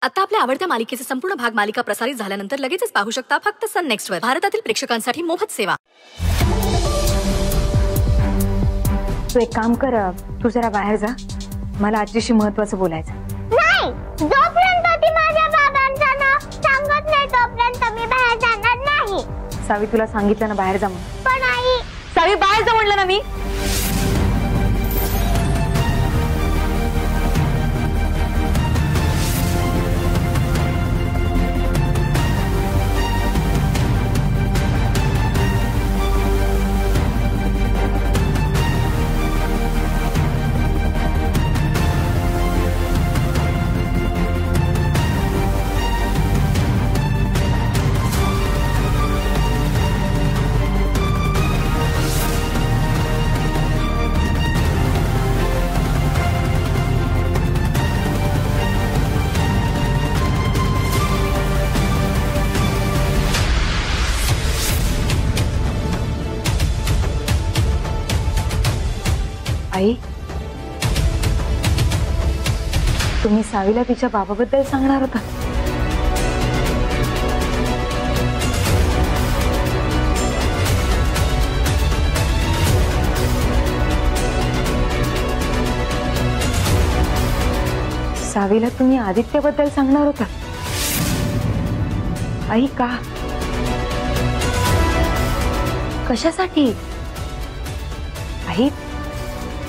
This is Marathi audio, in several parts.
आता आपल्या आवडत्या मालिकेचे संपूर्ण भाग मालिका प्रसारित झाल्यानंतर लगेचच पाहू शकता फक्त सन नेक्स्ट वर। भारतातील प्रेक्षकांसाठी मोफत सेवा। तू एक काम कर, तू जरा बाहेर जा, मला आजीशी महत्त्वाचं बोलायचं। नाही, जोपर्यंत ती माझ्या बाबांचं नाव सांगत नाही तोपर्यंत मी बाहेर जाणार नाही। सावी, तुला सांगितलं ना बाहेर जा म्हणून। पण आई, सावी बाहेर जा म्हणलं ना मी। आई, तुम्ही सावीला तिच्या बाबाबद्दल सांगणार होता? सावीला तुम्ही आदित्यबद्दल सांगणार होता? आई का? कशासाठी? आई,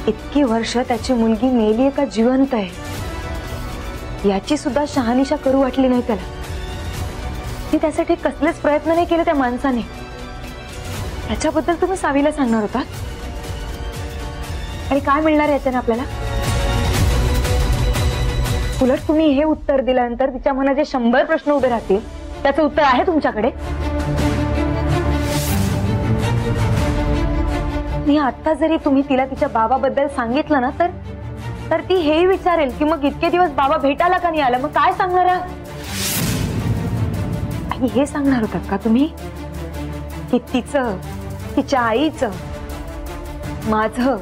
इतकी वर्ष त्याची मुलगी मेली का जिवंत आहे याची सुद्धा शहानिशा करू वाटली नाही त्याला। ती त्यासाठी कसलेच प्रयत्न नाही केले त्या माणसाने। त्याच्याबद्दल तुम्ही सावीला सांगणार होता? आणि काय मिळणार याच्याने आपल्याला? उलट तुम्ही हे उत्तर दिल्यानंतर तिच्या मनात जे 100 प्रश्न उभे राहतील त्याचं उत्तर आहे तुमच्याकडे? आता जरी तुम्ही तिला तिच्या बाबाबद्दल सांगितलं ना तर ती हेही विचारेल की मग इतके दिवस बाबा भेटायला का नाही आला, मग काय सांगणार? आणि हे सांगणार होतात का तुम्ही की तिचं, तिच्या आईचं, माझं,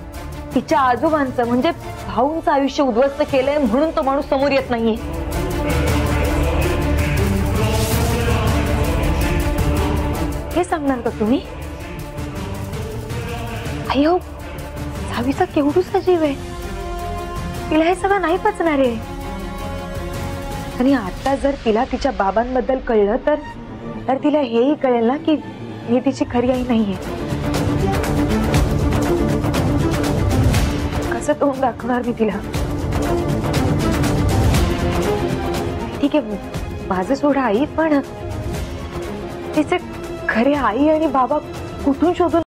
तिच्या आजोबांचं म्हणजे भाऊंचं आयुष्य उद्ध्वस्त केलंय म्हणून तो माणूस समोर येत नाहीये? हे सांगणार का तुम्ही? अयो, सावीचा केवढूसा जीव आहे, तिला हे सगळं नाही पचणार आहे। आणि आता जर तिला तिच्या बाबांबद्दल कळलं तर तिला हेही कळेल ना की मी तिची खरी आई नाहीये। कसं तोंड दाखवणार मी तिला? ठीक आहे, माझं सोडा आई, पण तिचे खरे आई आणि बाबा कुठून शोधून